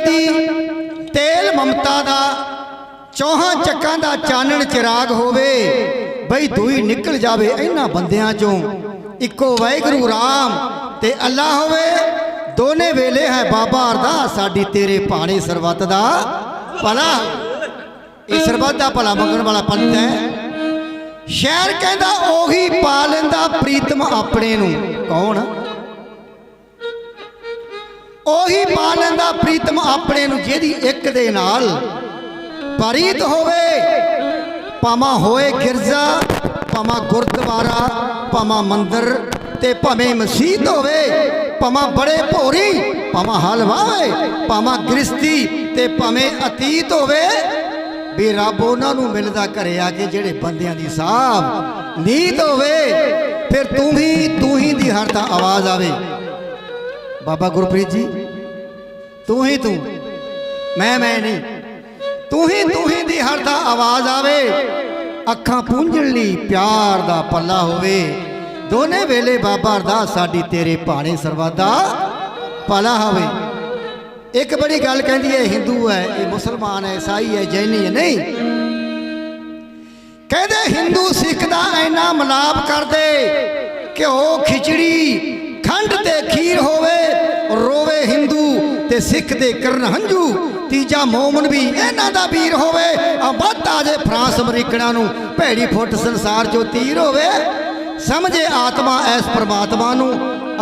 दी तेल ममता दा चौहां चक्कां दा चानण चिराग होवे बई दूई निकल जावे इन्हां बंदियां चों इक्को वाहिगुरू राम ते अल्लाह होवे दोने वेले है बाबा अरदास साडी तेरे भाणे सरबत दा भला। इस सरबत दा भला मंगण वाला पंत है। शहर कहंदा ओही पा लैंदा प्रीतम अपने नूं कौन ओही पा लैंदा प्रीतम अपने नूं जिहदी एक दे नाल प्रीत होवे भावां होए गिरजा भावां गुरद्वारा भावां मंदिर ते भावें मसीत होवे भावां बड़े भोरी भावां हल वावे भावां गृहस्थी ते भावें अतीत होवे भी रब उन्हां नूं मिलदा घरे आके जेड़े बंदियां दी साहब नीत होवे। फिर तू ही दी हर तां आवाज़ आवे बाबा गुरप्रीत जी तू ही मैं नहीं तू ही दी हर तां आवाज़ आवे अखां पूंझण लई प्यार दा पल्ला होवे दोने वेले बाबा अरदास साडी तेरे भाणे सरबत दा भला होवे। एक बड़ी गल कहती है हिंदू है ये मुसलमान है ईसाई है जैनी है नहीं कहते हिंदू सिख दा इन्ना मिलाप कर दे कि ओ खिचड़ी खंड ते खीर होवे रोवे हिंदू ते सिख दे करन हंजू तीजा मोमन भी इन्हां दा वीर होवे बद आ जाए फ्रांस अमरीकना नूं भैड़ी फुट संसार चो तीर होवे समझे आत्मा ऐस परमात्मा नूं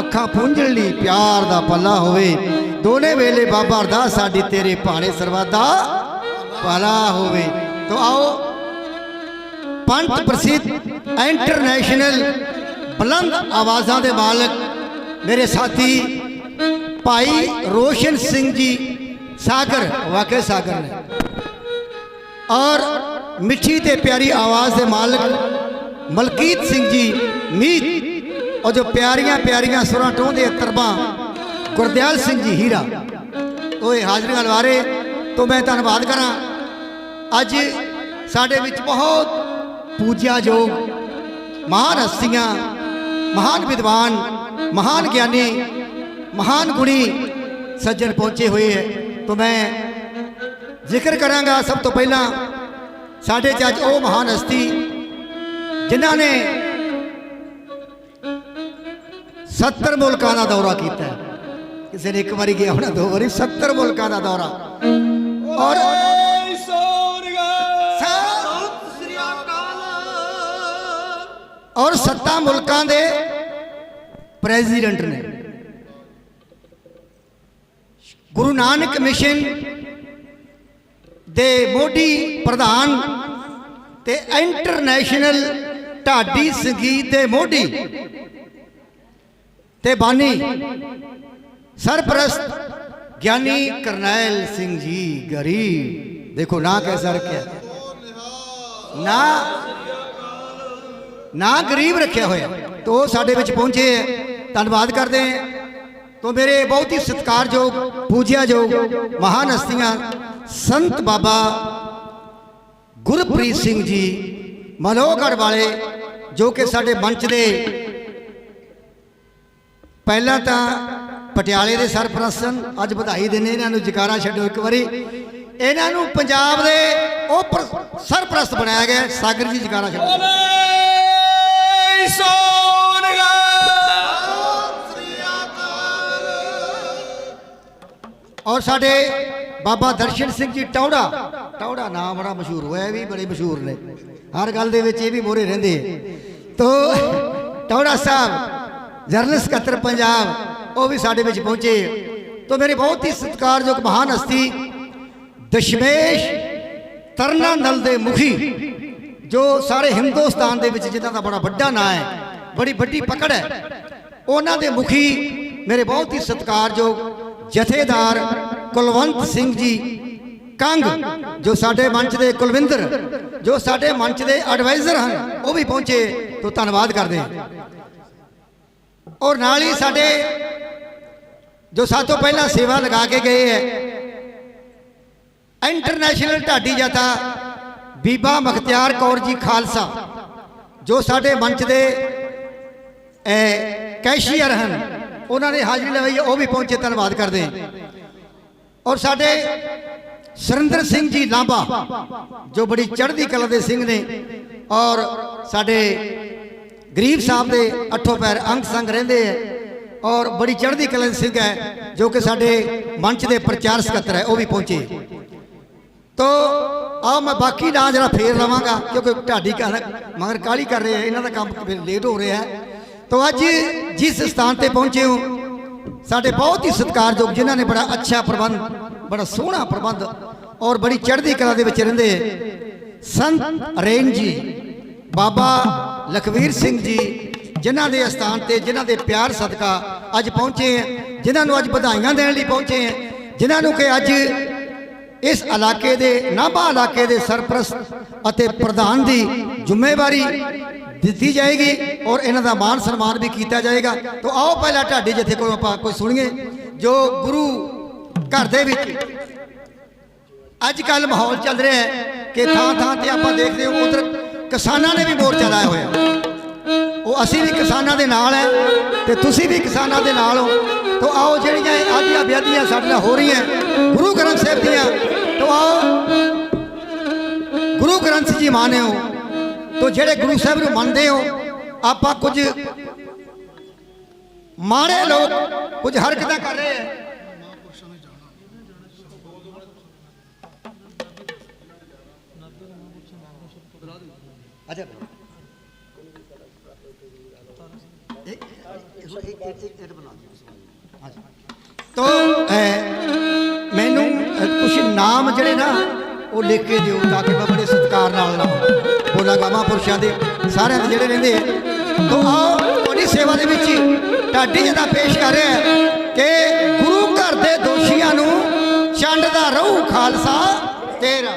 अखां पूंझण लई प्यार दा पल्ला होवे दोने वेले बाबा अरदास साडी तेरे भाणे सरबत दा भला होवे। तो आओ पंत प्रसिद्ध इंटरनेशनल बुलंद आवाज़ां दे मालक मेरे साथी भाई रोशन सिंह जी सागर वाकई सागर ने और मिठी ते प्यारी आवाज़ के मालक मलकीत सिंह जी मीत और जो प्यारियां प्यारियां सुरां टोंदे तरबा गुरदयाल सिंह जी हीरा तो ये हाजरियां लवारे तो मैं धन्यवाद करा। अज साडे विच बहुत पूज्या योग महान हस्तियां महान विद्वान महान ज्ञानी महान गुणी सज्जन पहुँचे हुए हैं। तो मैं जिक्र करांगा सब तो पहला साढ़े अज वो महान हस्ती जिन्हों ने 70 मुल्कों का दौरा किया है। किसी ने एक बार गया होना 2 बारी 70 मुल्कों का दौरा और 7 मुल्कों के प्रेजिडेंट ने गुरु नानक मिशन दे मोदी प्रधान ते इंटरनेशनल ढाडी संगीत दे मोदी ते बानी सरप्रस्त ज्ञानी करनैल सिंह जी गरीब देखो ना कैसा रखे ना गरीब रखा हुआ तो साढ़े विच पहुंचे धन्यवाद करते हैं। तो मेरे बहुत ही सत्कारयोग पूज्यायोग महान हस्तियां संत बाबा गुरप्रीत सिंह जी मलोहगढ़ वाले जो कि साढ़े मंच दे पहला तो पटियाले के सरप्रस्त अज बधाई देने इन्होंने जकारा छड्डो एक बारी इन्हों पंजाब के सरप्रस्त बनाया गया सागर जी जकारा छड्डो और साढ़े बाबा दर्शन सिंह जी टौड़ा टौड़ा नाम बड़ा मशहूर हुआ है भी बड़े मशहूर ने हर गल दे भी मोहरे रहंदे तो टौड़ा साहब जनरल सकत्तर पंजाब वो भी साढ़े विच पहुंचे। तो मेरे बहुत ही सत्कारयोग महान हस्ती दशमेश तरना नल दे मुखी जो सारे हिंदुस्तान दे विच जिन्हां दा बड़ा बड़ा नाम है बड़ी बड़ी पकड़ है उन्हां दे मुखी मेरे बहुत ही सत्कारयोग जथेदार कुलवंत सिंह जी कंग जो साढ़े मंच के कुलविंदर जो साढ़े मंच के एडवाइजर हैं वो भी पहुंचे तो धन्यवाद करते हैं। और नाल ही साढ़े जो सब तो पहला सेवा लगा के गए है इंटरनेशनल ढाडी जथा बीबा मुख्तियार कौर जी खालसा जो साढ़े मंच के कैशियर हैं उन्होंने हाजिरी लगाई वो भी पहुंचे धन्यवाद करते हैं। और साडे सुरिंदर सिंह जी लांबा जो बड़ी चढ़ती कला के सिंह ने और साडे गरीब साहब के अठों पैर अंग संग रेंदे है और बड़ी चढ़ती कला के सिंह है जो कि साडे मंच के प्रचार सकत्तर है वो भी पहुंचे। तो आओ मैं बाकी ना जरा फेर लवांगा क्योंकि ढाडी मगर काली कर रहे हैं, इन्हों का काम लेट हो रहा है। तो अज जिस स्थान पर पहुंचे हो साडे बहुत ही सत्कारयोग जिन्होंने बड़ा अच्छा प्रबंध, बड़ा सोहना प्रबंध और बड़ी चढ़ती कला के रहिंदे संत रेन जी, बाबा लखवीर सिंह जी, जिन्हों के स्थान पर जिन्हों के प्यार सदका अज पहुँचे हैं, जिन्होंने अज बधाइयां देने लिए पहुँचे हैं, जिन्होंने कि अज इस इलाके दे नाभा इलाके दे सरप्रस्त अते प्रधान की जिम्मेवारी दी जाएगी और इन्हों का मान सम्मान भी किया जाएगा। तो आओ पहला ढाडी जथे को आप कोई सुनिए जो गुरु घर दे विच अजकल माहौल चल रहा है कि थां थां ते आप देख रहे हो उधर किसानों ने भी मोर्चा लाया होया, वो असी भी किसानों के नाल है ते तुसी भी किसानों के नाल हो। तो आओ जिहड़ियां आदियां बेदियां साडे नाल हो रही हैं गुरु ग्रंथ साहिब दियां, तो आओ गुरु ग्रंथ जी माने हो तो जेड़े गुरु साहब नूं मनदे हो आप कुछ माड़े लोग कुछ हरकतां कर रहे हैं। अच्छा तो मैनू कुछ नाम जड़े ना वो लिख के दिओ ताकि मैं बड़े सत्कार नाल बोलांगा महापुरुषों के सारे जोड़े रेंदे। तो आओ थोड़ी सेवा दे विच ढाडी जदा पेश कर रहा है कि गुरु घर के दोषियों नूं चंडदा रहू खालसा तेरा।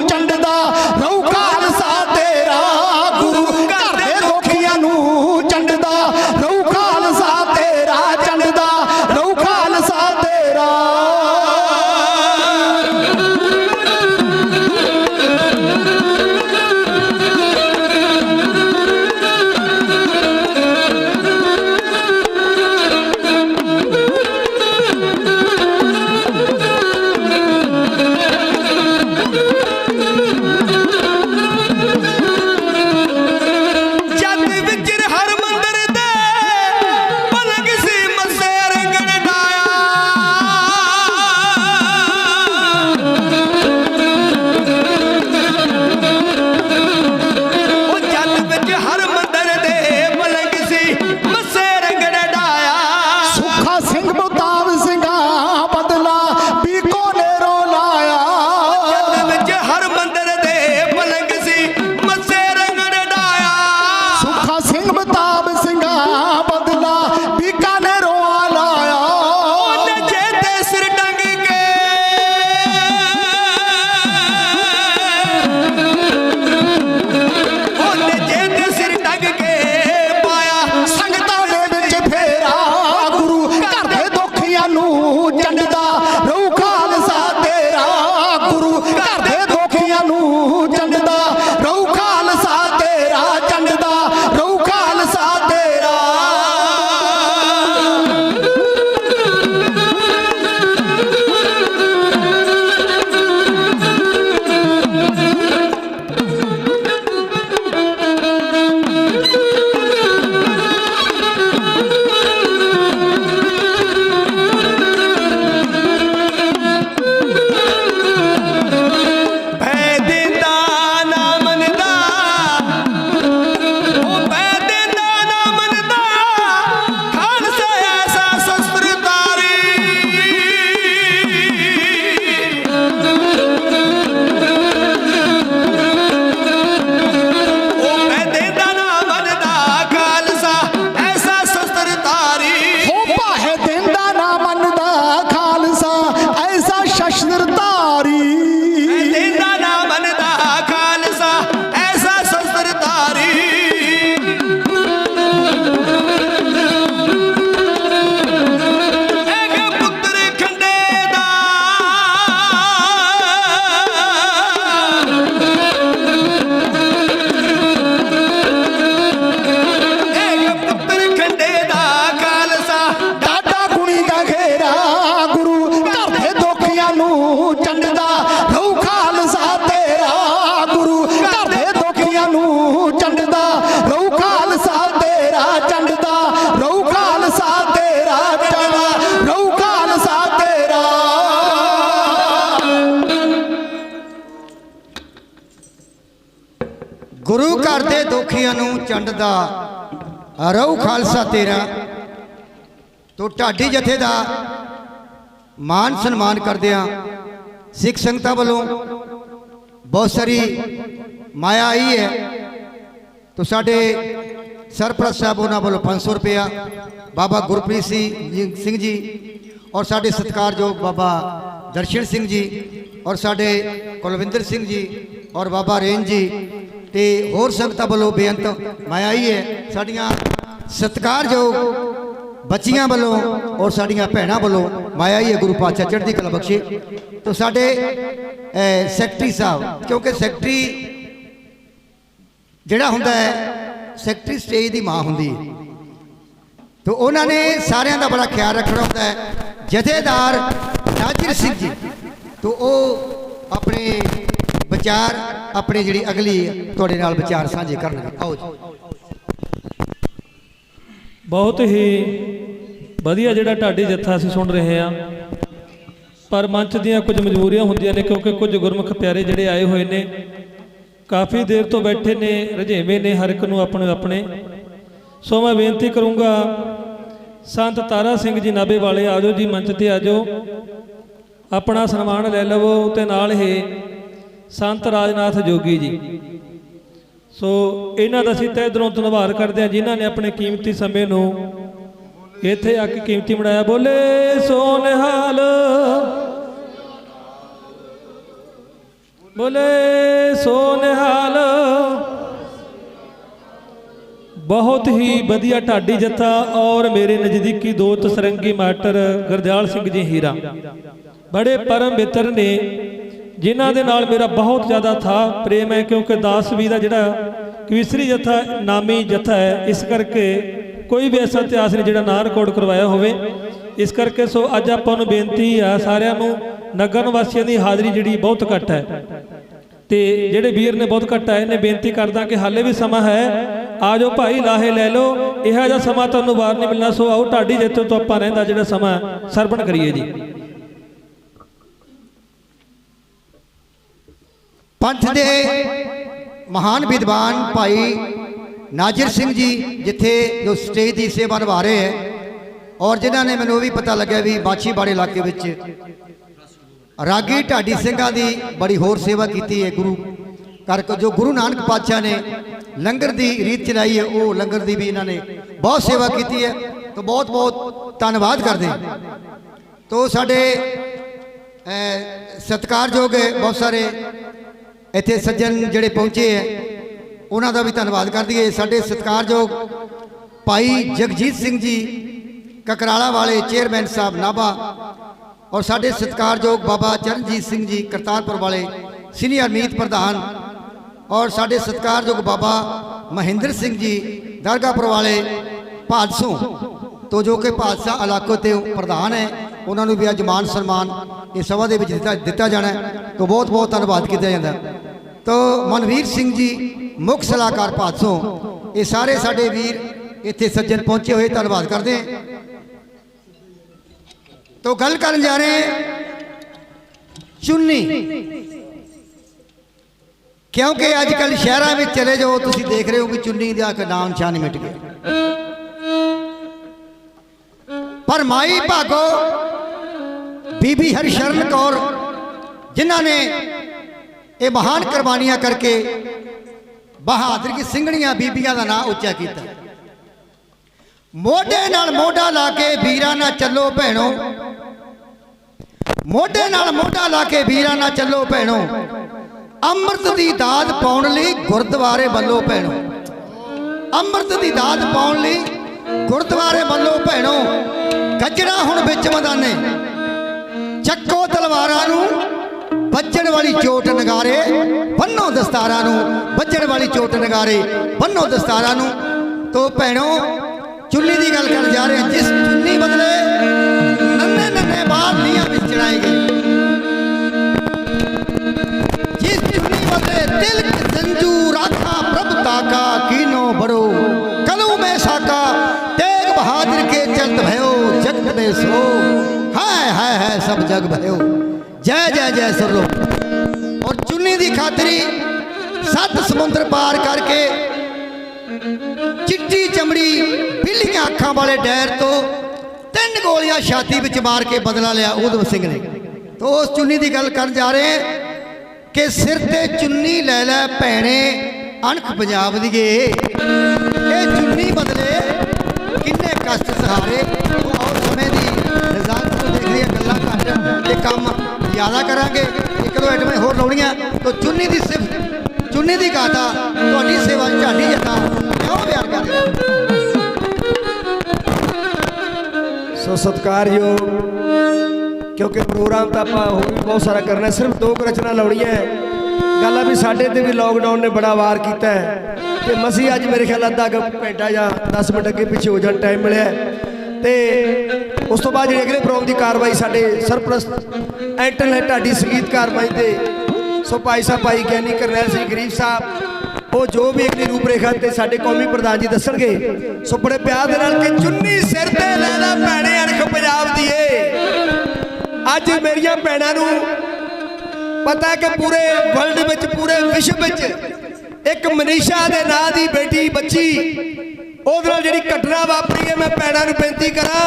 चंडदा रहू खालसा तेरा। गुरु घर दे दोखियां नूं चंड दा रहू खालसा तेरा। तो ढाडी जथे दा मान सन्मान करदियां सिख संगतां वालों बहुत सारी माया आई है। तो साडे सरप्रस्त साहब उन्होंने वालों 500 रुपया, बाबा गुरप्रीत सिंह जी और साडे सत्कारयोग बाबा दर्शन सिंह जी और साडे कुलविंदर सिंह जी और बाबा रेन जी ते होर संगतां वालों बेअंत माया आई है। साडियां सत्कारयोग बच्चियां वालों और साडियां भैणां वालों माया ही है। गुरु पातशाह चढ़दी कला बख्शे। तो साडे सैकटरी साहब, क्योंकि सैकटरी जिहड़ा हुंदा है सैकटरी स्टेज की मां हुंदी है, तो उन्होंने सारियां दा बड़ा ख्याल रखना होता है। जथेदार नाजिर सिंह जी तो वो अपने विचार अपनी जिहड़ी अगली तुहाडे नाल विचार साझे करनगे। आओ जी। बहुत ही वधिया जिहड़ा ढाडी जत्था असीं सुन रहे हैं, पर मंच दीयां कुछ मजबूरियां हुंदियां ने, क्योंकि कुछ गुरमुख प्यारे जिहड़े आए हुए ने काफ़ी देर तो बैठे ने, रजेवे ने हर एक नूं अपने अपने। सो मैं बेनती करूँगा संत तारा सिंह जी नाभे वाले आ जाओ जी, मंच ते आ जाओ, अपना सन्मान ले लवो। ते नाल ही संत राजनाथ जोगी जी। सो इन्हां दा असीं तहे दिलों धन्नवाद करते हैं जिन्हां ने अपने कीमती समय नूं इत्थे आके कीमती बनाया। बोले सो निहाल, बोले सो निहाल। बहुत ही वधिया ढाडी जत्था और मेरे नज़दीकी दोस्त सरंगी मास्टर गुरजाल सिंह जी हीरा बड़े परम मित्र ने, जिन्हां दे नाल मेरा बहुत ज़्यादा था प्रेम है, क्योंकि दासवी का जिहड़ा कविसरी जत्था नामी जत्था है, इस करके कोई भी ऐसा इतिहास नहीं जिहड़ा ना रिकॉर्ड करवाया होवे। इस करके सो अज आपां नूं बेनती है सारिआं नूं, नगर वासियों की हाज़री जिहड़ी बहुत घट है, तो जिहड़े वीर ने बहुत घट आए ने, बेनती करदा कि हाले भी समा है, आ जाओ भाई लाहे लै लो, इहो जिहा समा तुहानूं बार नहीं मिलना। सो आओ ढाडी जत्थे तो आपां रहिंदा जिहड़ा समा सरवण करिए जी। पंथ दे महान विद्वान भाई नाजिर सिंह जी जिथे जो स्टेज की सेवा निभा रहे हैं, और जिन्होंने मैनू भी पता लगे भी माछीवाड़े इलाके विच रागी ढाडी सिंघां दी बड़ी होर सेवा की है। गुरु करके जो गुरु नानक पातशाह ने लंगर की रीत चलाई है, वो लंगर की भी इन्होंने बहुत सेवा की है। तो बहुत बहुत धन्यवाद करते हैं। तो साडे सत्कारयोग बहुत सारे इत्थे सज्जन जिहड़े पहुँचे हैं, उन्हों का भी धन्यवाद कर दिए। साडे सत्कारयोग भाई जगजीत सिंह जी ककराला वाले चेयरमैन साहब नाभा, और साडे सत्कारयोग बाबा चरणजीत सिंह जी करतारपुर वाले सीनियर मीत प्रधान, और साडे सत्कारयोग बाबा महेंद्र सिंह जी दरगाहपुर वाले भादसों, तो जो कि भादसा इलाके के प्रधान है, उन्होंने भी अज मान सन्मान इस सभा के दिता जाना है। तो बहुत बहुत धन्यवाद किया जाता है। तो मनवीर सिंह जी मुख सलाहकार भादसों, ये सारे साडे वीर इत्थे सज्जन पहुंचे हुए, धन्यवाद करते हैं। तो गल करन जा रहे हैं चुन्नी, क्योंकि अजकल शहरों में चले जाओ तुम देख रहे हो कि चुन्नी का नाम निशान मिट गया। पर माई भागो बीबी हरशरण कौर, जिन्हों ने ये महान कुर्बानियां करके बहादुर की सिंघणियां बीबियां का नाम उच्चा किया। मोढे नाल मोढा ला के वीरां नाल चलो भैणों, मोढे नाल मोढा ला के वीरां नाल चलो भैणों, अमृत की दाद पाउण लई गुरुद्वारे वल्लों भैणों, अमृत की दाद पाउण लई गुरुद्वारे वल्लों भैणों। गजरा हुण विच मैदाने, चक्को तलवारां नूं, बजण वाली चोट नगारे, बन्नो दस्तारां नूं, बजण वाली चोट नगारे, बन्नो दस्तारां नूं। तो भैणों चुन्नी की गल कर जा रहे हैं, जिस चुन्नी बदले नन्हे नन्हे बाल नीहां विच चढ़ाए गए, जिस चुन्नी बदले तिलक संजू राखा प्रभुता का कीनो बड़ो, कलू में साका तेग बहादुर के चलत भयो, जगत में सो है सब जग भयो, जय जय जय सर लो। और चुन्नी की खातरी सत समुंदर पार करके चिट्टी चमड़ी बिल्लियां अखां वाले डैर तो 3 गोलियां छाती विच मार के बदला लिया उधम सिंह ने। तो उस चुन्नी की गल कर जा रहे हैं कि सिर ते चुन्नी लै लै भैणे अणख पंजाब दी ये चुन्नी बदले किन्ने कष्ट सहारे। तो और समय की रिजल्ट को देखते हैं गल्लां घट ते काम ज़्यादा करांगे। एक दो आइटमें होर लाउणियां तो चुन्नी की सिर्फ चुन्नी की गाथा तुहाडी सेवा झाडी जथा क्यों बयान कर रहे हो। सो सत्कारयोग क्योंकि प्रोग्राम तो आप होर भी बहुत सारा करना, सिर्फ 2 रचना लाउणियां है। गल आ भी साढ़े ते भी लॉकडाउन ने बड़ा वार किया है तो मसी अज मेरे ख्याल अद्धा घंटा या 10 मिनट अगे पिछे हो जाने टाइम मिले तो उस तो बाद जी अगले प्रोग्राम की कार्रवाई साढ़े सरप्रस्त एंटल है ढाडी संगीतकार मंच के सो भाई साहब भाई ज्ञानी करनैल सिंह गरीब साहब वो जो भी अगली रूपरेखा ते साढ़े कौमी प्रधान जी दसणगे। सो बड़े प्यार दे नाल कि चुन्नी सिर ते लै लै भैणे अणख पंजाब दी अज मेरिया भैणां नूं पता है कि पूरे वर्ल्ड विच पूरे विश्व विच एक मनीषा दे नां दी बेटी बच्ची ਉਹਦੇ ਨਾਲ ਜਿਹੜੀ घटना वापरी है। मैं भैणां नूं बेनती करा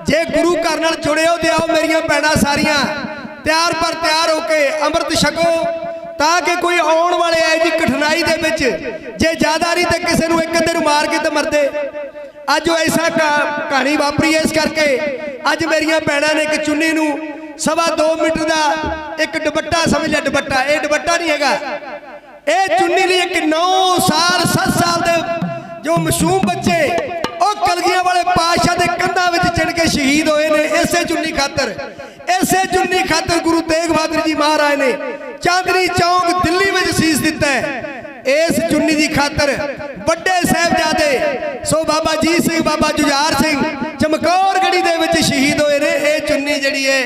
जे गुरु घर नाल जुड़े हो ते आओ मेरिया भैणां सारियां तैयार पर तैयार होके अमृत छको ताकि कोई आने वाले है जी कठिनाई दे विच जे ज़्यादा नहीं तो किसी नूं एक अद्धे नूं मार के तो मरदे। अज ऐसा कहानी वापरी है इस करके अज मेरिया भैणां ने एक चुन्नी नूं 2.25 मीटर का एक दुपट्टा समझ लिया। दुपट्टा ये दुपट्टा नहीं हैगा, ये चुन्नी लिए एक 9 साल 7 साल दे जो मासूम बच्चे और कलगियां वाले पातशाह के कंधा में चढ़ के शहीद होए ने इसे चुन्नी खातर। इसे चुन्नी खातर गुरु तेग बहादुर जी महाराज ने चांदनी चौक दिल्ली में शीश दिता है। इस चुन्नी की खातर बड़े साहबजादे सो बाबा जीत सिंह बाबा जुझार सिंह चमकौर गढ़ी दे विच शहीद होए ने। यह चुन्नी जिहड़ी है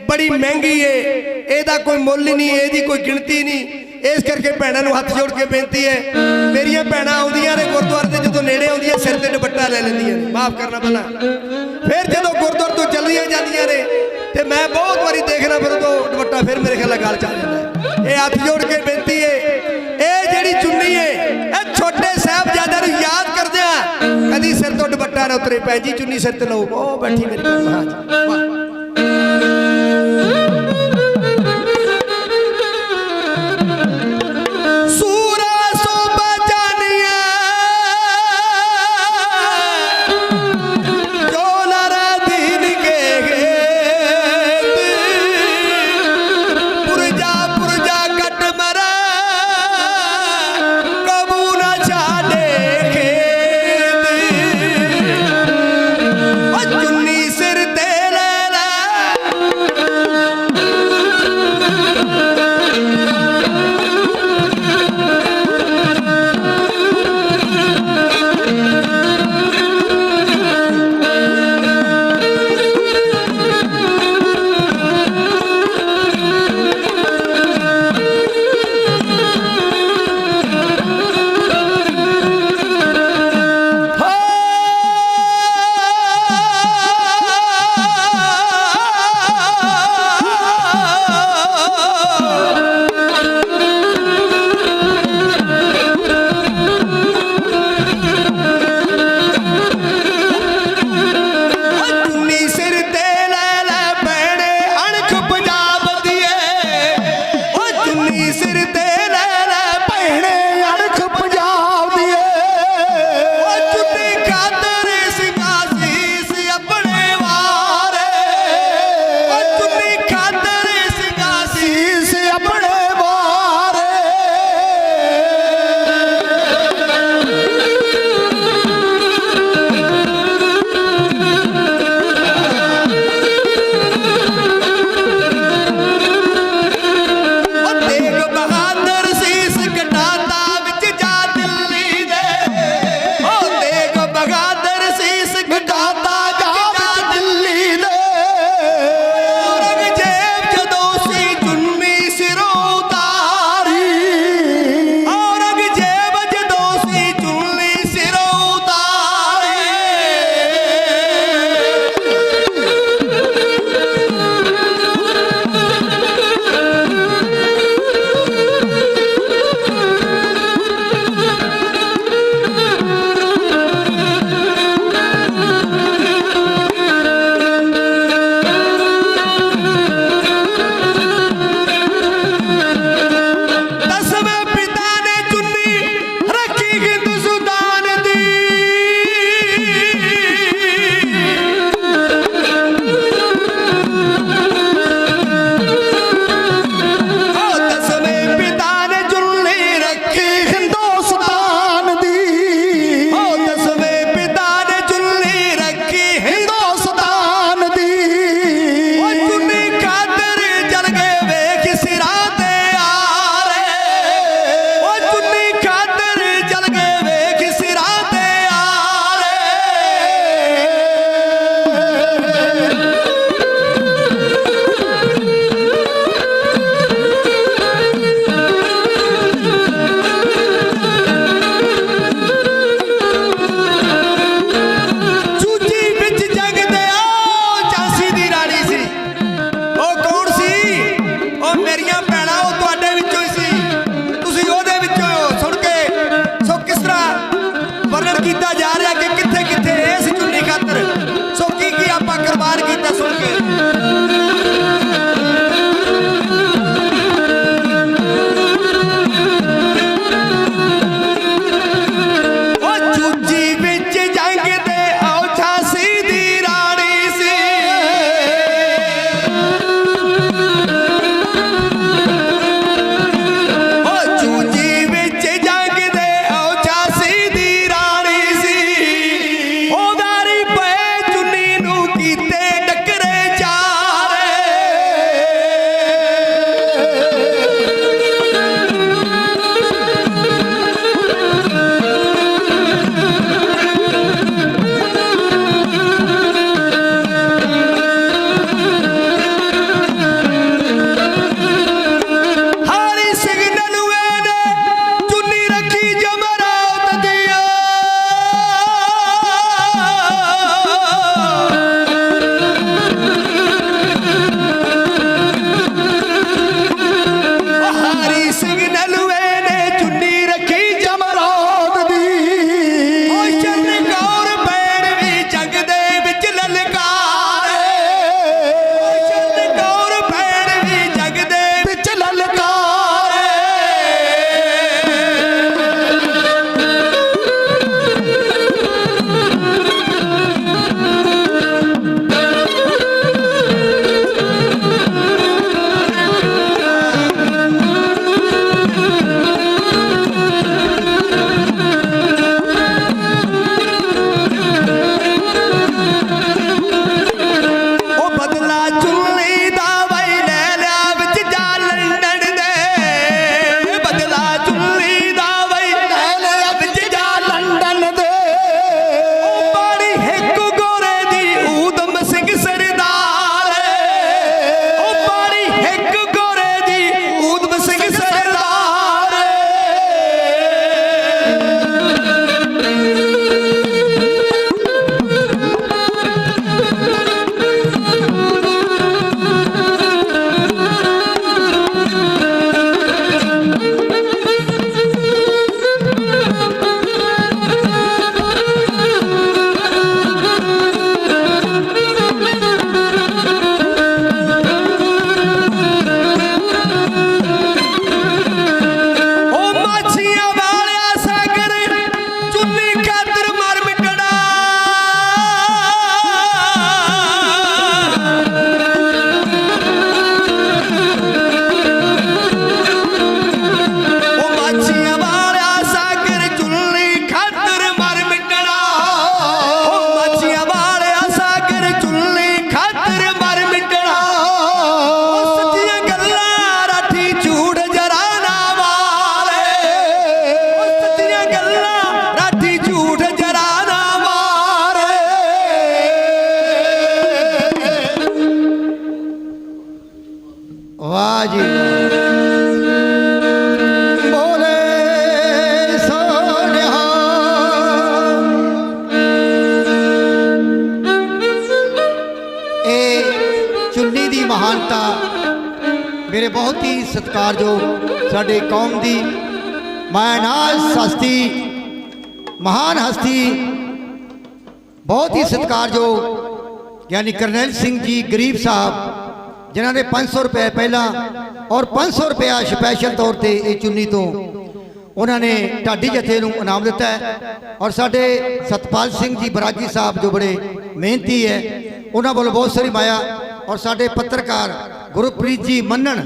बड़ी महंगी है, ਇਹਦਾ कोई मुल नहीं, ਇਹਦੀ कोई गिनती नहीं। इस करके भैणों नूं हथ जोड़ के बेनती है मेरिया भैणां आउंदियां ने गुरुद्वारे ते जदों नेड़े आउंदियां सिर ते दुपट्टा ले लैंदियां ने, माफ करना भला। फिर जदों गुरुद्वारे तो चलियां जांदियां ने ते मैं बहुत बारी देखना फिर उदों दुपट्टा फिर मेरे ख्याल गल चल जांदा है। ये हथ जोड़ के बेनती है ये जिहड़ी चुन्नी है ये छोटे साहबजादे नूं याद करदिआं कदी सिर तो दुपट्टा ना उतरे। भैन जी चुन्नी सिर ते लओ, ओ बैठी मेरी मां जी। चुन्नी सिर ते लै लै ਦੀਆਂ ਗੱਲਾਂ ਰਾਠੀ ਝੂਠ ਜਰਾ ਨਾ ਮਾਰੇ। ਵਾਹ ਜੀ ਬੋਲੇ ਸੋਨਿਹਾ। ਇਹ ਚੁੰਨੀ ਦੀ ਮਹਾਨਤਾ ਮੇਰੇ ਬਹੁਤ ਹੀ ਸਤਿਕਾਰਯੋਗ ਸਾਡੇ ਕੌਮ ਦੀ ਮਾਇਨਾਜ਼ ਹਸਤੀ, ਮਹਾਨ ਹਸਤੀ, ਬਹੁਤ ਹੀ ਸਤਿਕਾਰਯੋਗ ਗਿਆਨੀ ਕਰਨੈਲ ਸਿੰਘ ਜੀ ਗਰੀਬ ਸਾਹਿਬ, ਜਿਨ੍ਹਾਂ ਨੇ 500 ਰੁਪਏ ਪਹਿਲਾਂ ਔਰ 500 ਰੁਪਇਆ ਸਪੈਸ਼ਲ ਤੌਰ ਤੇ ਇਹ ਚੁੰਨੀ ਤੋਂ ਉਹਨਾਂ ਨੇ ਢਾਡੀ ਜਥੇ ਨੂੰ ਇਨਾਮ ਦਿੱਤਾ ਹੈ। ਔਰ ਸਾਡੇ ਸਤਪਾਲ ਸਿੰਘ ਜੀ ਬਰਾਗੀ ਸਾਹਿਬ ਜੋ ਬੜੇ ਮਿਹਨਤੀ ਹੈ, ਉਹਨਾਂ ਵੱਲੋਂ ਬਹੁਤ ਸਾਰੀ ਮਾਇਆ। ਔਰ ਸਾਡੇ ਪੱਤਰਕਾਰ ਗੁਰਪ੍ਰੀਤ ਜੀ ਮੰਨਣ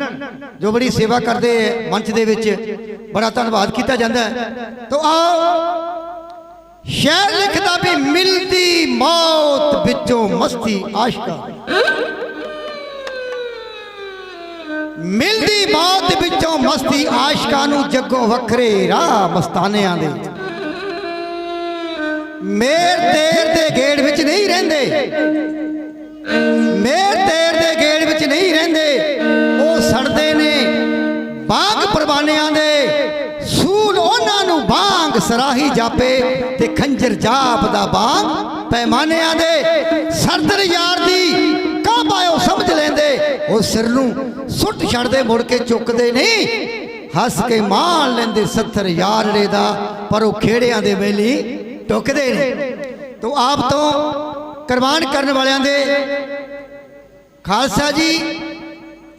ਜੋ ਬੜੀ ਸੇਵਾ ਕਰਦੇ ਹੈ ਮੰਚ ਦੇ ਵਿੱਚ, ਬੜਾ ਧੰਨਵਾਦ ਕੀਤਾ ਜਾਂਦਾ ਹੈ। ਤੋ ਆਓ ਸ਼ਾਇਰ ਲਿਖਦਾ ਵੀ ਮਿਲਦੀ ਮੌਤ ਵਿੱਚੋਂ ਮਸਤੀ ਆਸ਼ਕਾਂ, ਮਿਲਦੀ ਮੌਤ ਵਿੱਚੋਂ ਮਸਤੀ ਆਸ਼ਕਾਂ ਨੂੰ, ਜੱਗੋਂ ਵੱਖਰੇ ਰਾਹ ਮਸਤਾਨਿਆਂ ਦੇ। ਮੇਰ ਤੇਰ ਦੇ ਗੇੜ ਵਿੱਚ ਨਹੀਂ ਰਹਿੰਦੇ, ਮੇਰ ਤੇਰ ਦੇ ਗੇੜ ਵਿੱਚ ਨਹੀਂ ਰਹਿੰਦੇ, ਉਹ ਸੜਦੇ ਨੇ ਬਾਗ ਪਰਵਾਨਿਆਂ ਦੇ। ਸੂਲ ਉਹਨਾਂ ਨੂੰ ਬਾਗ ਸਰਾਹੀ ਜਾਪੇ ਤੇ ਖੰਜਰ ਜਾਪਦਾ ਬਾਗ ਪੈਮਾਨਿਆਂ ਦੇ। ਸਰਦਰ ਯਾਰ ਦੀ ਕਾਬਾਇਓ ਸਮਝ ਲੈਂਦੇ, ਉਹ ਸਿਰ ਨੂੰ ਸੁੱਟ ਛੱਡਦੇ, ਮੁੜ ਕੇ ਚੁੱਕਦੇ ਨਹੀਂ। ਹੱਸ ਕੇ ਮਾਣ ਲੈਂਦੇ 70 ਯਾਰੜੇ ਦਾ, ਪਰ ਉਹ ਖੇੜਿਆਂ ਦੇ ਵੇਲੀ ਟੁੱਕਦੇ ਨਹੀਂ। ਤੋ ਆਪ ਤੋਂ ਕੁਰਬਾਨ ਕਰਨ ਵਾਲਿਆਂ ਦੇ ਖਾਲਸਾ ਜੀ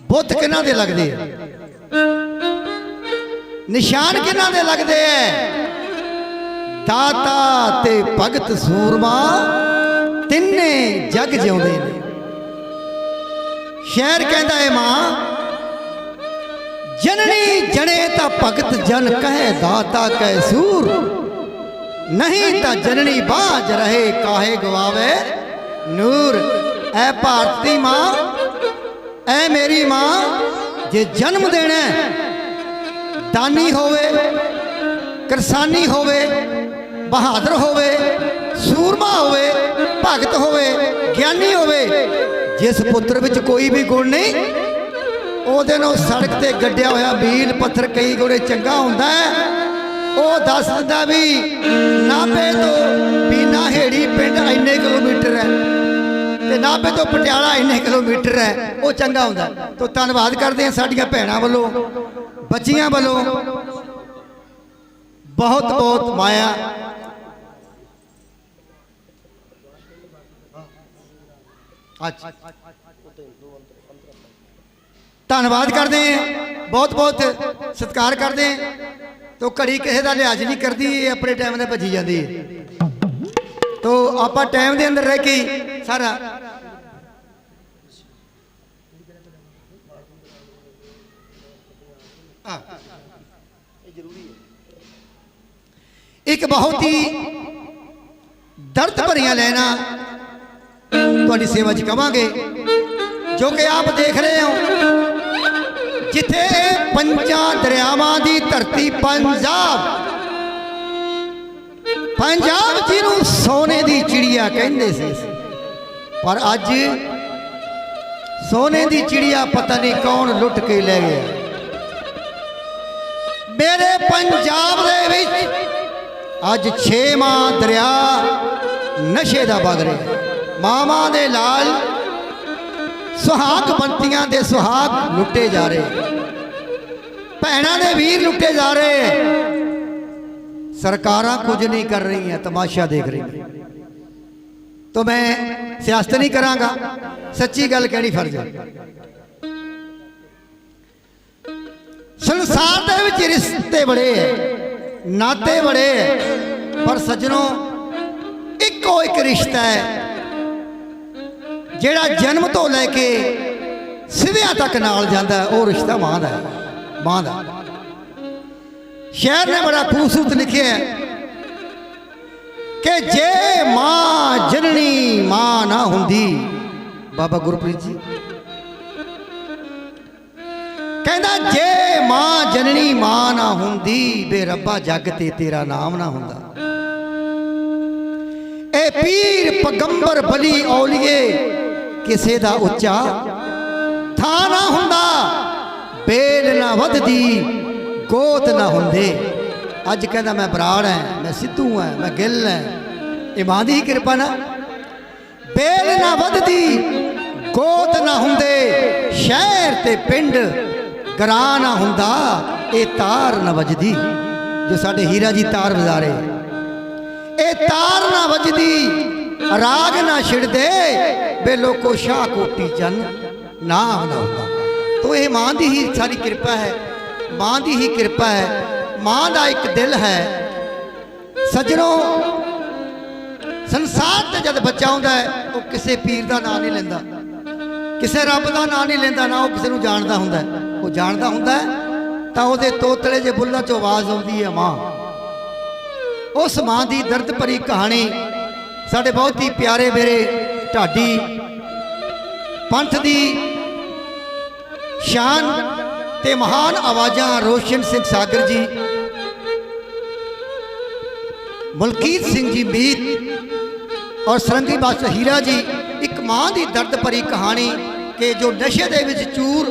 ਬੁੱਤ ਕਿਹਨਾਂ ਦੇ ਲੱਗਦੇ ਆ, ਨਿਸ਼ਾਨ ਕਿਹਨਾਂ ਦੇ ਲੱਗਦੇ ਐ? ਦਾਤਾ ਤੇ ਭਗਤ ਸੂਰਮਾ ਤਿੰਨੇ ਜਗ ਜਿਉਂਦੇ ਨੇ। ਸ਼ਾਇਰ ਕਹਿੰਦਾ ਏ ਮਾਂ ਜਨਨੀ ਜਣੇ ਤਾਂ ਭਗਤ ਜਨ ਕਹੇ ਦਾਤਾ ਕੈ ਸੂਰ, ਨਹੀਂ ਤਾਂ ਜਨਨੀ ਬਾਝ ਰਹੇ ਕਾਹੇ ਗਵਾਵੇ ਨੂਰ। ਐ ਭਾਰਤ ਦੀ ਮਾਂ, ਐ ਮੇਰੀ ਮਾਂ, ਜੇ ਜਨਮ ਦੇਣਾ ਦਾਨੀ ਹੋਵੇ, ਕਿਰਸਾਨੀ ਹੋਵੇ, ਬਹਾਦਰ ਹੋਵੇ, ਸੂਰਮਾ ਹੋਵੇ, ਭਗਤ ਹੋਵੇ, ਗਿਆਨੀ ਹੋਵੇ, ਜਿਸ ਪੁੱਤਰ ਵਿੱਚ ਕੋਈ ਵੀ ਗੁਣ ਨਹੀਂ, ਉਹਦੇ ਨੂੰ ਸੜਕ ਤੇ ਗੱਡਿਆ ਹੋਇਆ ਮੀਲ ਪੱਥਰ ਕਈ ਗੁਣੇ ਚੰਗਾ ਹੁੰਦਾ ਹੈ। ਉਹ ਦੱਸ ਦਿੰਦਾ ਵੀ ਨਾਭੇ ਤੋਂ ਪੀਨਾ ਹੇੜੀ ਪਿੰਡ ਇੰਨੇ ਕਿਲੋਮੀਟਰ ਹੈ ਤੇ ਨਾਭੇ ਤੋਂ ਪਟਿਆਲਾ ਇੰਨੇ ਕਿਲੋਮੀਟਰ ਹੈ, ਉਹ ਚੰਗਾ ਹੁੰਦਾ। ਤੋ ਧੰਨਵਾਦ ਕਰਦੇ ਹਾਂ ਸਾਡੀਆਂ ਭੈਣਾਂ ਵੱਲੋਂ, ਬੱਚੀਆਂ ਵੱਲੋਂ, ਬਹੁਤ ਬਹੁਤ ਮਾਇਆ। ਅੱਛਾ ਧੰਨਵਾਦ ਕਰਦੇ ਹਾਂ, ਬਹੁਤ ਬਹੁਤ ਸਤਿਕਾਰ ਕਰਦੇ ਹਾਂ। ਤੋ ਘੜੀ ਕਿਸੇ ਦਾ ਲਿਹਾਜ਼ ਨਹੀਂ ਕਰਦੀ, ਇਹ ਆਪਣੇ ਟਾਈਮ 'ਤੇ ਭੱਜੀ ਜਾਂਦੀ ਹੈ। ਤੋ ਆਪਾਂ ਟਾਈਮ ਦੇ ਅੰਦਰ ਰਹਿ ਕੇ ਸਾਰਾ ਇੱਕ ਬਹੁਤ ਹੀ ਦਰਦ ਭਰੀਆਂ ਲੈਣਾ ਤੁਹਾਡੀ ਸੇਵਾ 'ਚ ਕਵਾਂਗੇ, ਜੋ ਕਿ ਆਪ ਦੇਖ ਰਹੇ ਹੋ। ਜਿੱਥੇ ਪੰਜਾਂ ਦਰਿਆਵਾਂ ਦੀ ਧਰਤੀ ਪੰਜਾਬ, ਪੰਜਾਬ ਜਿਹਨੂੰ ਸੋਨੇ ਦੀ ਚਿੜੀਆ ਕਹਿੰਦੇ ਸੀ, ਪਰ ਅੱਜ ਸੋਨੇ ਦੀ ਚਿੜੀਆ ਪਤਾ ਨਹੀਂ ਕੌਣ ਲੁੱਟ ਕੇ ਲੈ ਗਿਆ। ਮੇਰੇ ਪੰਜਾਬ ਦੇ ਵਿੱਚ ਅੱਜ 6ਵਾਂ ਦਰਿਆ ਨਸ਼ੇ ਦਾ ਵਗ ਰਿਹਾ। ਮਾਵਾਂ ਦੇ ਲਾਲ ਸੁਹਾਗ ਬੰਤੀਆਂ ਦੇ ਸੁਹਾਗ ਲੁੱਟੇ ਜਾ ਰਹੇ, ਭੈਣਾਂ ਦੇ ਵੀਰ ਲੁੱਟੇ ਜਾ ਰਹੇ। ਸਰਕਾਰਾਂ ਕੁਝ ਨਹੀਂ ਕਰ ਰਹੀਆਂ, ਤਮਾਸ਼ਾ ਦੇਖ ਰਹੀਆਂ। तो मैं सियासत नहीं करांगा, सच्ची गल कहनी फर्ज है। संसार दे विच रिश्ते बड़े है, नाते बड़े है, पर सज्जनों इको एक रिश्ता है जेड़ा जन्म तो लैके सिविया तक नाल जांदा है, वो रिश्ता मां दा है। मां दा शेर ने बड़ा खूबसूरत लिखे है कि जे मां जननी मां ना हुंदी, बाबा गुरप्रीत जी ਕਹਿੰਦਾ ਜੇ ਮਾਂ ਜਨਨੀ ਮਾਂ ਨਾ ਹੁੰਦੀ ਬੇ ਰੱਬਾ ਜੱਗ ਤੇ ਤੇਰਾ ਨਾਮ ਨਾ ਹੁੰਦਾ। ਇਹ ਪੀਰ ਪੈਗੰਬਰ ਬਲੀ ਔਲੀਏ ਕਿਸੇ ਦਾ ਉੱਚਾ ਥਾਂ ਨਾ ਹੁੰਦਾ, ਬੇਲ ਨਾ ਵੱਧਦੀ ਗੋਤ ਨਾ ਹੁੰਦੇ। ਅੱਜ ਕਹਿੰਦਾ ਮੈਂ ਬਰਾੜ ਹੈ, ਮੈਂ ਸਿੱਧੂ ਹਾਂ, ਮੈਂ ਗਿੱਲ ਹੈ। ਇਹ ਮਾਂ ਦੀ ਕਿਰਪਾ ਨਾ। ਬੇਲ ਨਾ ਵੱਧਦੀ ਗੋਤ ਨਾ ਹੁੰਦੇ, ਸ਼ਹਿਰ ਤੇ ਪਿੰਡ ਗਰਾਂ ਨਾ ਹੁੰਦਾ, ਇਹ ਤਾਰ ਨਾ ਵੱਜਦੀ। ਜੋ ਸਾਡੇ ਹੀਰਾ ਜੀ ਤਾਰ ਵਜਾ ਰਹੇ, ਇਹ ਤਾਰ ਨਾ ਵੱਜਦੀ ਰਾਗ ਨਾ ਛਿੜਦੇ ਬੇ ਲੋਕੋ ਸ਼ਾਹ ਕੋਟੀ ਚੰਨ ਨਾ ਹੁੰਦਾ। तो ये मां की ही सारी कृपा है, मां की ही कृपा है। मां का एक दिल है सज्जनों। संसार से जब बच्चा आता है वो किसी पीर का नाम नहीं लेंदा, किसी रब का नाम नहीं लेंदा, ना वो किसी को जानता होंदा है। वो जानता होंदा है तो वो तोतले जे बुल्लां चों आवाज़ आउंदी है मां। उस मां की दर्द भरी कहानी साडे बहुत ही प्यारे मेरे ढाडी पंथ की शान ते महान आवाज़ां रोशन सिंह सागर जी, मलकीत सिंह जी मीत और सरंगी बादशाह हीरा जी। एक मां की दर्द भरी कहानी कि जो नशे दे विच चूर,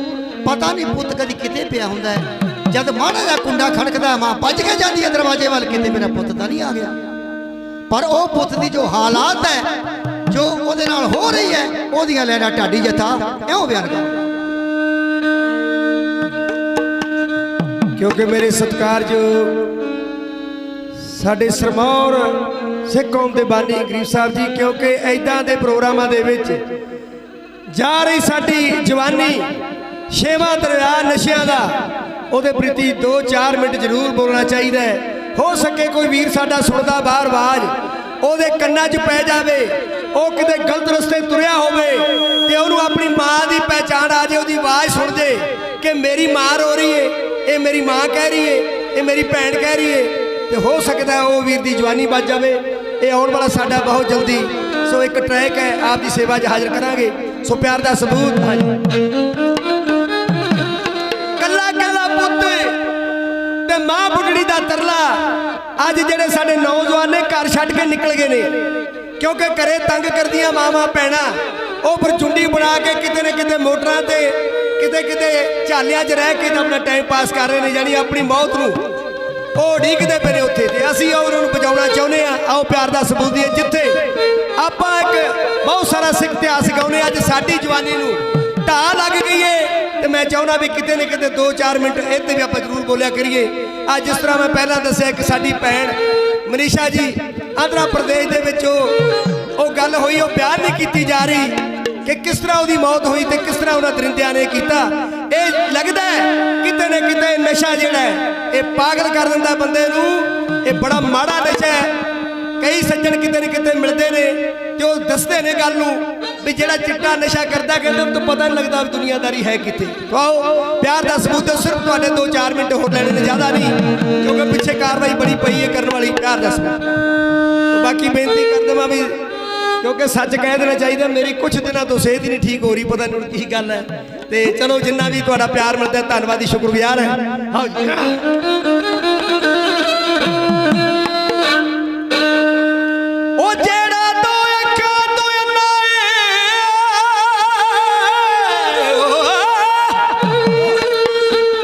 पता नहीं पुत कदी किते पिया हुंदा है। जब माड़ा जा कुंडा खड़कदा मां भज के जाती है दरवाजे वाल, किते मेरा पुत तां नहीं आ गया। पर वो पुत की जो हालात है जो उहदे नाल हो रही है, ओहदियां लैना ढाडी जथा इउं बयान कर। क्योंकि मेरे सत्कारयोग साडे सरमौर सिख कौम दे बानी गरीब साहब जी, क्योंकि ऐदां दे प्रोग्रामां दे विच जा रही साडी जवानी छेवां दरिया नशियां दा, ਉਹਦੇ प्रति 2-4 मिनट जरूर बोलना चाहिए। हो सके कोई वीर साडा सुनदा बाहर आवाज़ ਉਹਦੇ ਕੰਨਾਂ 'ਚ ਪੈ ਜਾਵੇ, ਉਹ ਕਿਤੇ ਗਲਤ ਰਸਤੇ ਤੁਰਿਆ ਹੋਵੇ ਤੇ ਉਹਨੂੰ ਆਪਣੀ ਮਾਂ ਦੀ ਪਹਿਚਾਣ ਆ ਜਾਏ, ਉਹਦੀ ਆਵਾਜ਼ ਸੁਣ ਜੇ ਕਿ ਮੇਰੀ ਮਾਂ ਰੋ ਰਹੀ है, ये मेरी माँ कह रही है, ये मेरी भैन कह रही है, तो हो सकता है वो वीर की जवानी बच जाए। ये आने वाला साडा बहुत जल्दी सो एक ट्रैक है आपकी सेवा च हाजिर करांगे। सो प्यार का सबूत कला कला पुत ते मां बुढ़ड़ी का तरला। अज जेडे साडे नौजवान ने घर छड्ड के निकल गए ने, क्योंकि घरे तंग करदियां मावां भैणां, वो फिर चुंडी बना के किते न किते मोटरां ते किते किते झालियां च रह के अपना टाइम पास कर रहे हैं, यानी अपनी मौत नूं उड़ीकदे पे ने उत्थे। ते असीं उन्होंने बचाउणा चाहुंदे आ। आओ प्यार दा सबूत दिए जिथे आपां एक बहुत सारा सिख इतिहास सिखाउने। अज साडी जवानी नूं ढाह लग गई है ते मैं चाहुंदा भी किते न किते 2-4 मिनट इत्थे भी आपां जरूर बोलिया करिए। अज जिस तरह मैं पहलां दस्सिआ कि साडी भैण मनीषा जी आंध्र प्रदेश दे विच ओ गल होई, ओ बयान नहीं कीती जा रही कि किस तरह उसकी मौत हुई तो किस तरह उन्होंने दरिंदियां ने किया। ये लगता है किते न किते नशा जिहड़ा है ये पागल कर दिंदा बंदे नूं। ये बड़ा माड़ा नशा है। कई सज्जन किते न किते मिलते हैं तो दसते ने गल नूं भी जिहड़ा चिट्टा नशा करता कहते तो पता नहीं लगता दुनियादारी है किते। तो आओ प्यार का सबूत सिर्फ तुहाडे 2-4 मिनट होर लैणे ने, ज़्यादा नहीं, क्योंकि पिछे कार्रवाई बड़ी पई है करने वाली। प्यार का सबूत तो बाकी बेनती कर देवां भी, क्योंकि सच कह देना चाहिए। मेरी कुछ दिनों तो सेहत ही नहीं ठीक हो रही, पता नहीं की गल है। तो चलो जिन्ना भी तुहाडा प्यार मिलता है धन्नवादी शुक्रगुजार है। हाँ जी ओ जेड़ा दो अखां तो इन्ना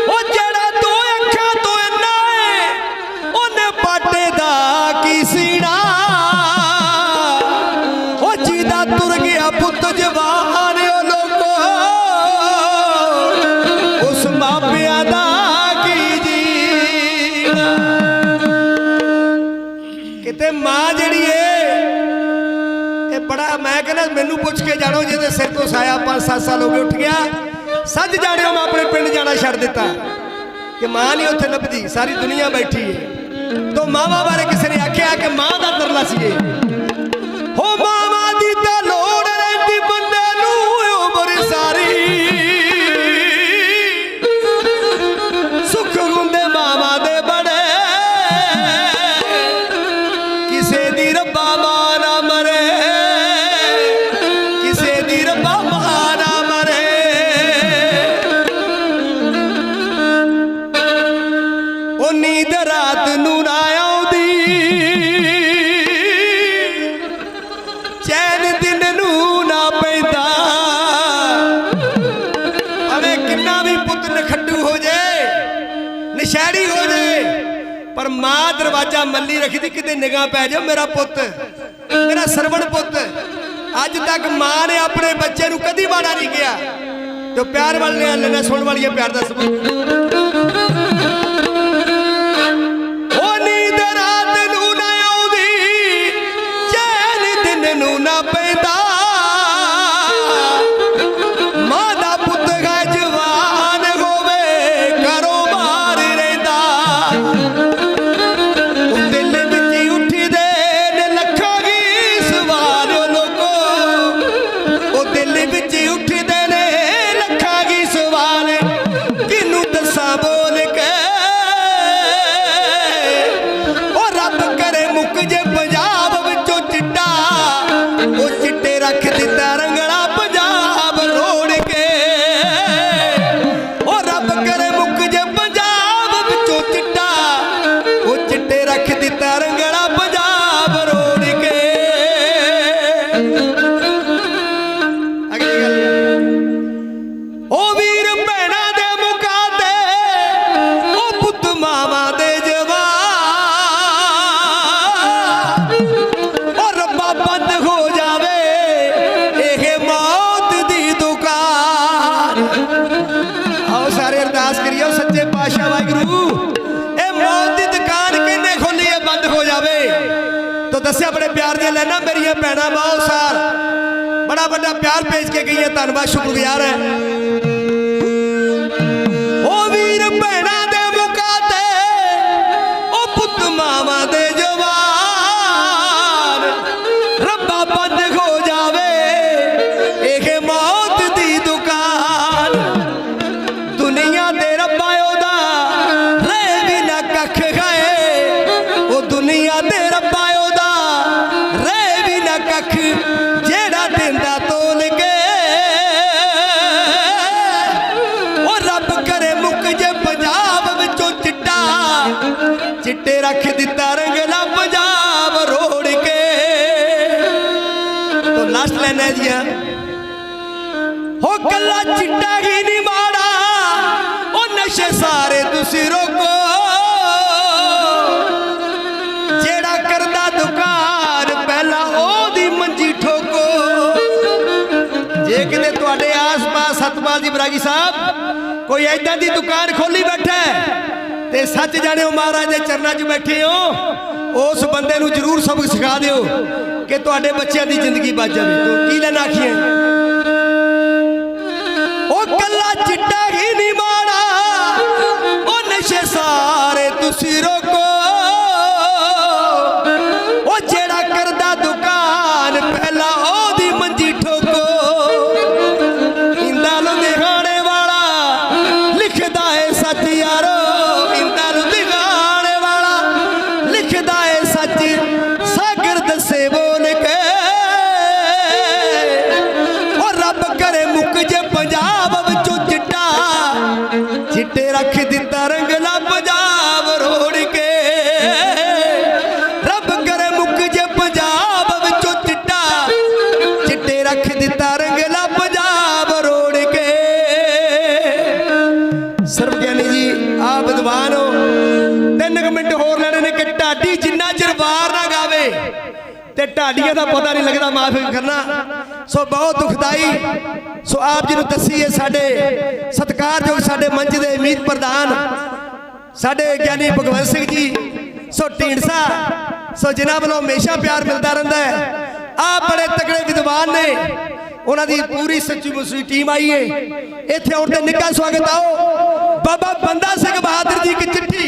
ओ जेड़ा दो अखां तो इन्ना ओने बाटे दा की सीना तुर गया पुत जवान लोगो उस मापिया दा की जीना। किते मां जिहड़ी है ये बड़ा, मैं कहना मैनू पुछ के जानो जिहदे सिर तो साया 5-7 साल हो गए उठ गया सज जाने मैं अपने पिंड जाना छड्ड दिता कि मां नहीं उत्थे लभदी, सारी दुनिया बैठी है। तो मावां बारे किसी ने आख्या कि मां दा तरला सी हो मावा दी ते लोड़ रहिंदी बंदे नूं उमर सारी, सुख हुंदे मावा दे बड़े किसे दी रब्बा मां ना मरे, किसे दी रब्बा मां ना मरे। बाजा मल्ली रखी थी किते निगाह पै जाओ मेरा पुत मेरा सरवण पुत अज तक मां ने अपने बच्चे नूं कदी माड़ा नहीं किया तो प्यार वाले लेना सुन वाली प्यार दा सबूत ओ नींद रात नूं ना आउंदी चैन दिन नूं ना पैंदा मां दा पुत गा जवान होवे घरों बाहर रहिंदा ओ दिल विच उठी दे ने लखां गी सवाल लोगो ओ दिल विच उठी दे ने लखां गी सवाल किनू दसां बोल के ओ रब करे मुक जे पंजाब विचों चिट्टा ओ चिट्टे रख दिता रंगला पंजाब रोड़ के ओ रब करे मुक जे पंजाब विचों चिट्टा ओ चिट्टे रख दिता रंगला पंजाब रोड़ के अगली गल ओ वीर भैणा दे मुका ते ओ पुत मावा दे जवान ओ रब्बा बंद हो जावे एह मौत दी दुकान आओ सारे अरदास करियो सच्चे पातशाह वाहिगुरू ए मौत दी दुकान किन्ने खोली है बंद हो जावे तो दस्या बड़े प्यार दियां लैना मेरियां भैणां बहुत सार बड़ा बड़ा प्यार भेज के गई है धन्यवाद शुक्रगुजार है ओ वीर भैणा दे मुका ते ओ पुत मावा दे जवान रब्बा बंद हो जावे एह मौत दी दुकान दुनिया दे रब्बा ओदा रह भी ना कख गए ओ दुनिया दे रब्बा ओदा रह भी ना कख जेड़ा दिंदा तोल के ओ रब करे मुक जे पंजाब विचों चिट्टा चिट्टे रख दिता रंगला पंजाब रोड़ के तो लास्ट लाइन है जी हो कल्ला चिट्टा ही नहीं माड़ा ओ नशे सारे तुसी रोको जेड़ा करदा दुकान पहला ओदी मंजी ठोको जे किते तुहाडे आस पास सतपाल जी बरागी साहब कोई ऐदां दी दुकान खोली बैठा है ते सच जाने महाराज दे चरनां 'च बैठे हो उस बंदे नूं जरूर सबक सिखा दिओ कि तुहाडे बच्चों की जिंदगी बच जाए तो की लेना आखिए ओ कल्ला चिट्टा ही नहीं माड़ा ओ नशे सारे तुसी रोको ओ जेड़ा करदा दुकान पहला ओदी मंजी ठोको इंदा लुधियाने वाला लिखदा है सच यारो इंदा लुधियाने वाला लिखदा है सच सागर दसे बोल के ओ रब करे मुक जे पंजाब विचों चिट्टा चिट्टे रख दिता रंगला पंजाब रोड़ के रब करे मुक जे पंजाब विचों चिट्टा चिट्टे रख दिता रंगला पंजाब रोड़ के सर्वज्ञानी जी आ विद्वान हो 3 मिनट होर लेने ने कि ढाडी जिन्ना चिर वार ना गावे ते ढाडियां दा पता नहीं लगता माफ करना सो बहुत दुखदाई सो आप जी नूं दसी है साडे सत्कारयोग साडे मंच दे मीत प्रधान साडे ज्ञानी भगवंत सिंह जी सो ढींडसा सो जिन्हां वालों हमेशा प्यार मिलता रहता है आप बड़े तगड़े विद्वान ने उन्हां दी पूरी सच्ची मुच्ची टीम आई है इत्थे आउण ते निੱਘਾ स्वागत आओ बाबा बंदा सिंह बहादुर जी की चिट्ठी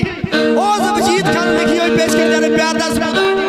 उस वजीद खान लिखी हुई पेश कर जाने प्यार दा सबूत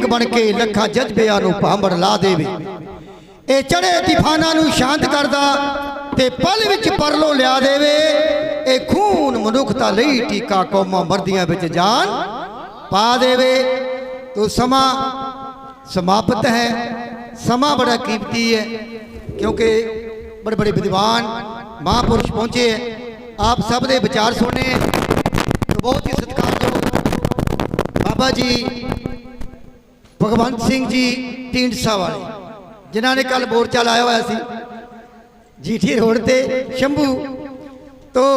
ਬਣ ਕੇ ਲੱਖਾਂ ਜਜ਼ਬਿਆਂ ਨੂੰ ਭਾਂਬੜ ਲਾ ਦੇਵੇ। ਇਹ ਚੜੇ ਤੂਫਾਨਾਂ ਨੂੰ ਸ਼ਾਂਤ ਕਰਦਾ ਤੇ ਪਲ ਵਿੱਚ ਪਰਲੋ ਲਿਆ ਦੇਵੇ। ਇਹ ਖੂਨ ਮਨੁੱਖਤਾ ਲਈ ਟੀਕਾ ਕੌਮਾਂ ਵਰਦੀਆਂ ਵਿੱਚ ਜਾਨ ਪਾ ਦੇਵੇ। ਤੋ ਸਮਾਂ समाप्त है। समा बड़ा कीमती है क्योंकि बड़े बड़े विद्वान महापुरुष पहुँचे हैं। आप सब दे विचार सुने तो बहुत ही सत्कारयोग बाबा जी भगवंत सिंह जी ਢੀਂਡਸਾ वाले जिन्होंने कल मोर्चा लाया हुआ सी जीटी रोड ते शंभू तो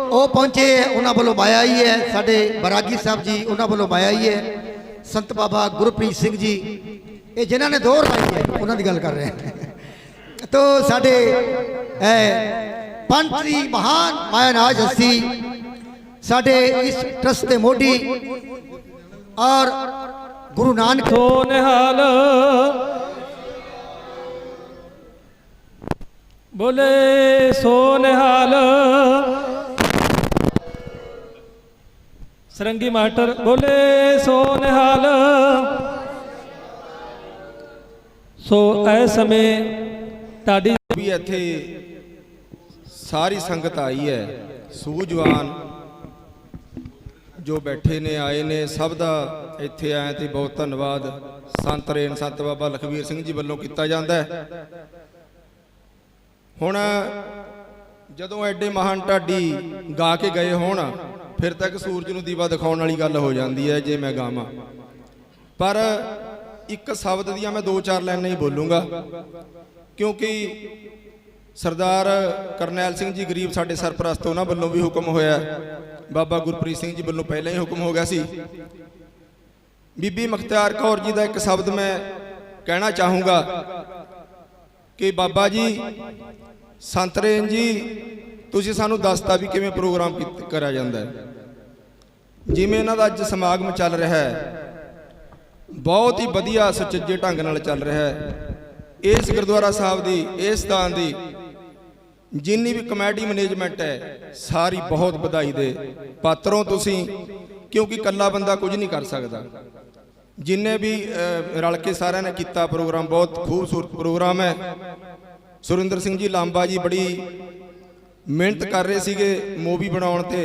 वो पहुँचे उन्होंने वालों माया ही है। साढ़े बरागी साहब जी उन्होंने वालों माया ही है। संत बाबा गुरप्रीत सिंह जी ये जिन्होंने दौर लाई है उन्होंने गल कर रहे हैं। तो साढ़े पंच दी महान मायानाज हस्ती साढ़े इस ट्रस्ट के मोढी और गुरु नानक सो निहाल बोले सो निहाल सरंगी मास्टर बोले सो निहाल। सो ऐ समय ढाडी भी इत्थे सारी संगत आई है। सूझवान जो बैठे ने आए ने सब दा इत्थे आए ते बहुत धन्नवाद संत रेन संत बाबा लखवीर सिंह जी वालों किया जाता है। हुण जदों एडे महान ढाडी गा के गए होण फिर तक सूरज नूं दीवा दिखाउण वाली गल हो जाती है जे मैं गावां। पर एक शब्द दियां मैं 2-4 लाइनां ही बोलूँगा क्योंकि सरदार करनैल सिंह जी गरीब साडे सरपरस्त उन्हां वल्लों भी हुक्म होया, बाबा गुरप्रीत सिंह जी वल्लों पहले ही हुक्म हो गया सी। बीबी मुख्तियार कौर जी का एक शब्द मैं कहना चाहूँगा कि बाबा जी संत रेन जी तुसीं सानूं दसता भी किवें प्रोग्राम करा जांदा है। जिवें इन्हां दा अज समागम चल रहा है बहुत ही वधिया सुचੱਜੇ ढंग नाल चल रहा है। इस गुरुद्वारा साहब की इस स्थान की जिन्नी भी कमेटी मैनेजमेंट है सारी बहुत बधाई दे पात्रों तुसीं, क्योंकि कल्ला बंदा कुछ नहीं कर सकता। जिन्ने भी रल के सारे ने किया प्रोग्राम बहुत खूबसूरत प्रोग्राम है। सुरिंदर सिंह जी लांबा जी बड़ी मेहनत कर रहे सीगे मूवी बनाउण ते,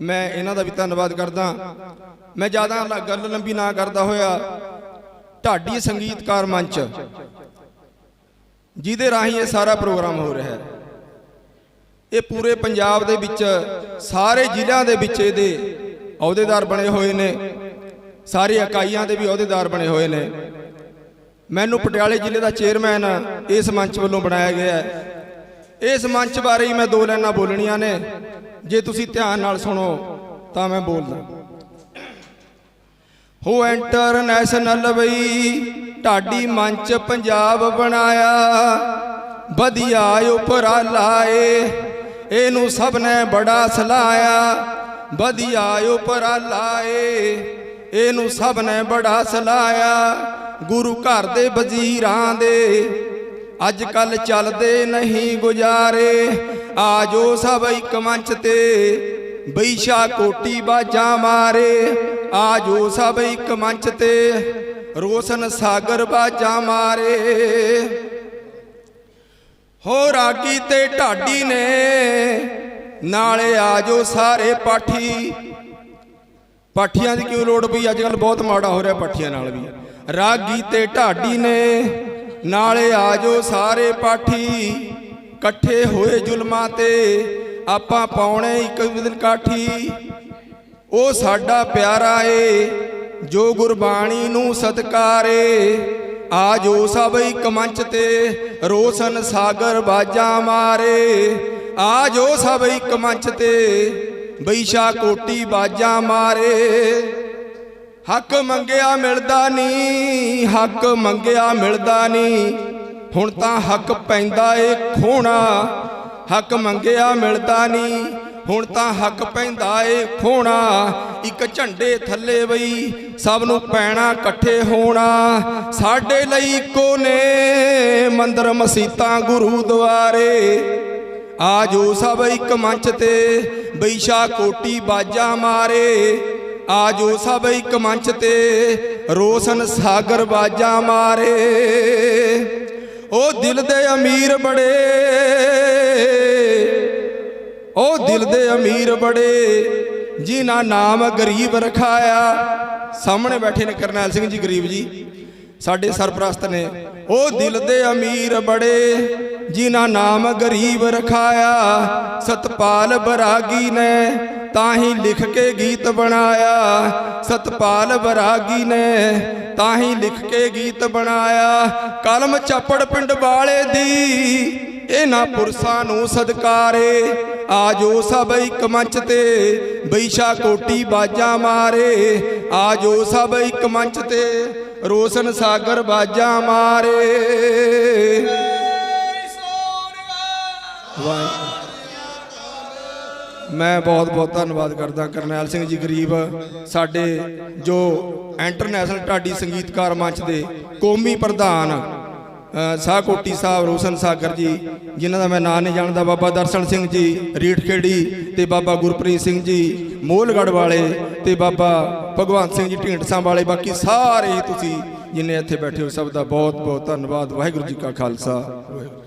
मैं इन्हां दा भी धन्नवाद करदा। मैं ज़्यादा गल लंबी ना करता होया ढाडी संगीतकार मंच जिहदे राही ये सारा प्रोग्राम हो रहा है, ये पूरे पंजाब दे विच सारे जिल੍ਹਿਆਂ ਦੇ ਵਿੱਚ ਇਹਦੇ अहुदेदार बने हुए ने, सारी इकाइयां दे भी अहुदेदार बने हुए ने। मैनू पटियाले जिले का चेयरमैन इस मंच वालों बनाया गया है। इस मंच बारे ही मैं 2 लाइनां बोलणियां ने, जे तुसीं ध्यान नाल सुनो तां मैं बोलदा। हो इंटरनेशनल बई ढाडी मंच पंजाब बनाया वधिया उपराला ए, इनू सब ने बड़ा सलाया वधिया उपराला ए, इनू सब ने बड़ा सलाया। गुरु घर दे वजीरां दे अज कल चलदे नहीं गुजारे, आजो सब एक मंच ते बैशा कोटी बाजा मारे, आजो सब एक मंच ते रोशन सागर बाजा मारे। हो रागी ते ढाडी ने नाले आजो सारे पाठी, पाठियां की क्यों लोड़ पई, अजकल बहुत माड़ा हो रहा पाठियां नाल भी। रागी ते ढाडी ने नाले आजो सारे पाठी, कट्ठे होए जुल्मां ते आपां पाउणे एक दिन काठी। ओ साडा प्यारा ए जो गुरबाणी नूं सत्कारे, आजो सब एक मंच ते रोशन सागर बाजा मारे, आजो सब एक मंच ते बैशा कोटी बाजा मारे। हक मंगिया मिलदा नहीं, हक मंगिया मिलदा नहीं, हुण तां हक पैंदा ए खोना। हक मंगिया मिलदा नहीं, हुण तां हक पैंदा ए खोना। एक झंडे थल्ले बई सब नूं पैणा इकट्ठे होना, साडे लई इक्को ने मंदिर मसीतां गुरुद्वारे। आजो सब एक मंच ते बैशा कोटी बाजा मारे, आजो सब एक मंच ते ਰੋਸ਼ਨ ਸਾਗਰ ਬਾਜਾਂ ਮਾਰੇ। ਉਹ ਦਿਲ ਦੇ ਅਮੀਰ ਬੜੇ, ਉਹ ਦਿਲ ਦੇ ਅਮੀਰ ਬੜੇ, ਜਿਨ੍ਹਾਂ ਨਾਮ ਗਰੀਬ ਰਖਾਇਆ। ਸਾਹਮਣੇ ਬੈਠੇ ਨੇ ਕਰਨੈਲ ਸਿੰਘ ਜੀ ਗਰੀਬ ਜੀ, ਸਾਡੇ ਸਰਪ੍ਰਸਤ ਨੇ। ਉਹ ਦਿਲ ਦੇ ਅਮੀਰ ਬੜੇ, ਜਿਨ੍ਹਾਂ ਨਾਮ ਗਰੀਬ ਰਖਾਇਆ। ਸਤਪਾਲ ਬਰਾਗੀ ਨੇ ਤਾਂ ਹੀ ਲਿਖ ਕੇ ਗੀਤ ਬਣਾਇਆ। ਸਤਪਾਲ ਬਰਾਗੀ ਨੇ ਤਾਂ ਹੀ ਲਿਖ ਕੇ ਗੀਤ ਬਣਾਇਆ। ਕਲਮ ਚਾਪੜ ਪਿੰਡ ਵਾਲੇ ਦੀ ਇਹਨਾਂ ਪੁਰਸ਼ਾਂ ਨੂੰ ਸਦਕਾਰੇ। ਆਜੋ ਸਭ ਇੱਕ ਮੰਚ ਤੇ ਬੈਸ਼ਾ ਕੋਟੀ ਬਾਜਾਂ ਮਾਰੇ। ਆਜੋ ਸਭ ਇੱਕ ਮੰਚ ਤੇ ਰੋਸ਼ਨ ਸਾਗਰ ਬਾਜਾਂ ਮਾਰੇ। ਮੈਂ ਬਹੁਤ ਬਹੁਤ ਧੰਨਵਾਦ ਕਰਦਾ ਕਰਨੈਲ ਸਿੰਘ ਜੀ ਗਰੀਬ, ਸਾਡੇ ਜੋ ਇੰਟਰਨੈਸ਼ਨਲ ਢਾਡੀ ਸੰਗੀਤਕਾਰ ਮੰਚ ਦੇ ਕੌਮੀ ਪ੍ਰਧਾਨ ਸਾਹ ਕੋਟੀ ਸਾਹਿਬ ਰੋਸ਼ਨ ਸਾਗਰ ਜੀ, ਜਿਨ੍ਹਾਂ ਦਾ ਮੈਂ ਨਾਂ ਨਹੀਂ ਜਾਣਦਾ, ਬਾਬਾ ਦਰਸ਼ਨ ਸਿੰਘ ਜੀ ਰੀਠਖੇੜੀ ਤੇ ਬਾਬਾ ਗੁਰਪ੍ਰੀਤ ਸਿੰਘ ਜੀ ਮੋਲਗੜ੍ਹ ਵਾਲੇ ਤੇ ਬਾਬਾ ਭਗਵੰਤ ਸਿੰਘ ਜੀ ਢੀਂਡਸਾਂ ਵਾਲੇ, ਬਾਕੀ ਸਾਰੇ ਹੀ ਤੁਸੀਂ ਜਿੰਨੇ ਇੱਥੇ ਬੈਠੇ ਹੋ ਸਭ ਦਾ ਬਹੁਤ ਬਹੁਤ ਧੰਨਵਾਦ। ਵਾਹਿਗੁਰੂ ਜੀ ਕਾ ਖਾਲਸਾ, ਵਾਹਿਗੁਰੂ।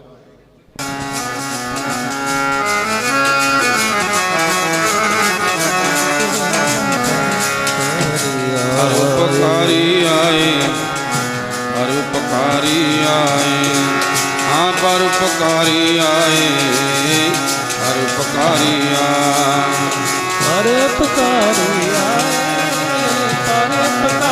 ਪਰਉਪਕਾਰੀ ਆਏ, ਪਰਉਪਕਾਰੀ ਆਏ, ਹਾਂ ਪਰਉਪਕਾਰੀ ਆਏ, ਪਰਉਪਕਾਰੀ ਆਏ, ਪਰਉਪਕਾਰੀ ਆਏ, ਪਰਉਪਕਾਰੀ